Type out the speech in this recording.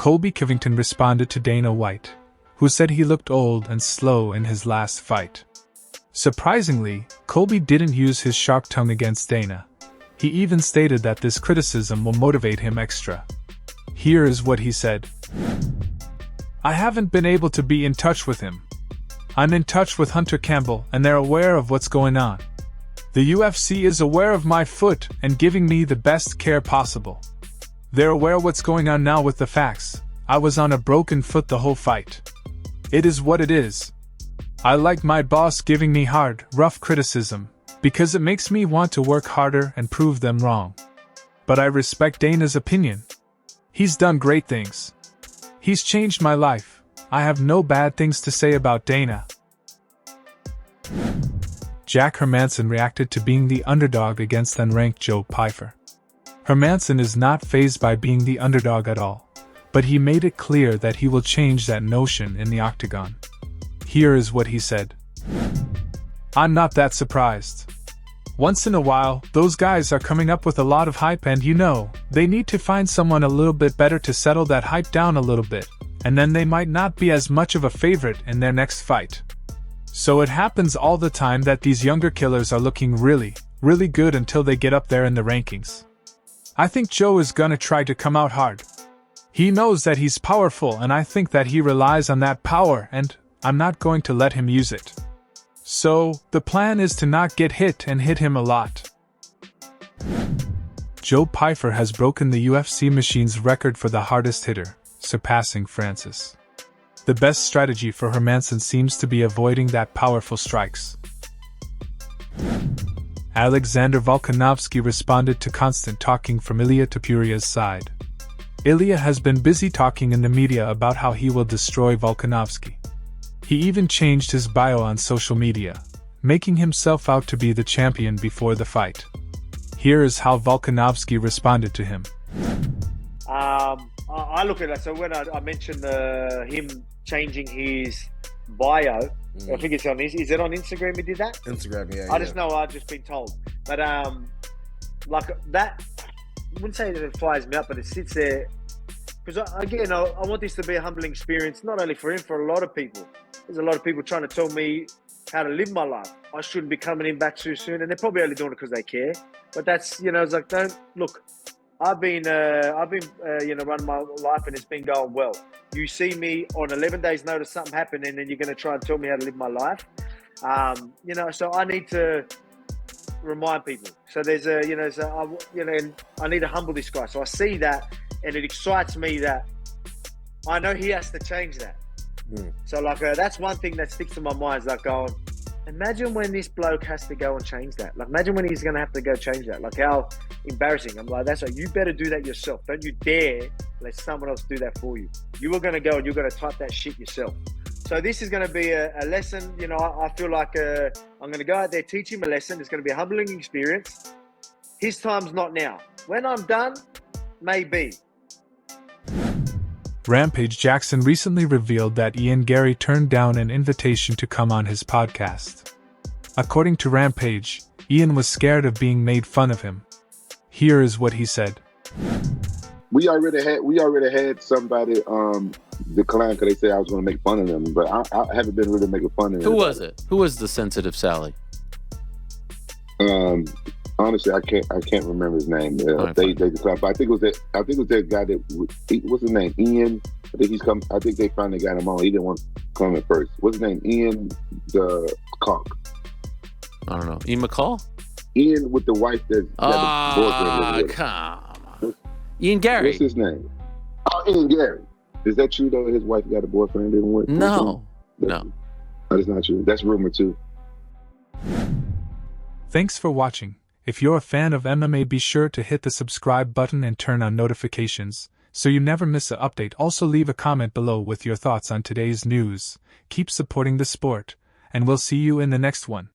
Colby Covington responded to Dana White, who said he looked old and slow in his last fight. Surprisingly, Colby didn't use his sharp tongue against Dana. He even stated that this criticism will motivate him extra. Here is what he said. "I haven't been able to be in touch with him. I'm in touch with Hunter Campbell and they're aware of what's going on. The UFC is aware of my foot and giving me the best care possible. They're aware what's going on now with the facts. I was on a broken foot the whole fight. It is what it is. I like my boss giving me hard, rough criticism, because it makes me want to work harder and prove them wrong. But I respect Dana's opinion. He's done great things. He's changed my life. I have no bad things to say about Dana." Jack Hermansson reacted to being the underdog against unranked Joe Pyfer. Hermansson is not fazed by being the underdog at all, but he made it clear that he will change that notion in the octagon. Here is what he said. "I'm not that surprised. Once in a while, those guys are coming up with a lot of hype and they need to find someone a little bit better to settle that hype down a little bit, and then they might not be as much of a favorite in their next fight. So it happens all the time that these younger killers are looking really, really good until they get up there in the rankings. I think Joe is gonna try to come out hard. He knows that he's powerful and I think that he relies on that power and I'm not going to let him use it. So, the plan is to not get hit and hit him a lot." Joe Pyfer has broken the UFC machine's record for the hardest hitter, surpassing Francis. The best strategy for Hermansson seems to be avoiding that powerful strikes. Alexander Volkanovski responded to constant talking from Ilia Topuria's side. Ilia has been busy talking in the media about how he will destroy Volkanovski. He even changed his bio on social media, making himself out to be the champion before the fight. Here is how Volkanovski responded to him. I look at that. So when I mentioned him changing his bio, I think it's on his. Is it on Instagram? He did that. Instagram, yeah. I just know. I've just been told, but like that, I wouldn't say that it fires me up, but it sits there because again, I want this to be a humbling experience, not only for him, for a lot of people. There's a lot of people trying to tell me how to live my life. I shouldn't be coming in back too soon, and they're probably only doing it because they care. But that's it's like, don't look. I've been running my life and it's been going well. You see me on 11 days' notice, something happened, and then you're going to try and tell me how to live my life. So I need to remind people. So there's and I need to humble this guy. So I see that, and it excites me that I know he has to change that. So that's one thing that sticks to my mind, is like going, imagine when this bloke has to go and change that. Like, imagine when he's going to have to go change that. Like, how embarrassing. I'm like, that's right. You better do that yourself. Don't you dare let someone else do that for you. You are going to go and you're going to type that shit yourself. So this is going to be a lesson. I feel like I'm going to go out there, teach him a lesson. It's going to be a humbling experience. His time's not now. When I'm done, maybe. Rampage Jackson recently revealed that Garry turned down an invitation to come on his podcast. According to Rampage, Ian was scared of being made fun of him. Here is what he said. We already had somebody decline because they said I was going to make fun of them, but I haven't been really making fun of them. Who was it? Who was the sensitive Sally? Honestly, I can't remember his name. They declined, but I think it was that guy that what's his name? Ian. I think he's come. I think they finally got him on. He didn't want to come at first. What's his name? Ian the cock. I don't know. Ian McCall. Ian with the wife that boyfriend. Come on. Ian Garry. What's his name? Oh, Ian Garry. Is that true though? His wife got a boyfriend didn't work. No. That's not true. That's rumor too. Thanks for watching. If you're a fan of MMA, be sure to hit the subscribe button and turn on notifications, so you never miss an update. Also leave a comment below with your thoughts on today's news. Keep supporting the sport, and we'll see you in the next one.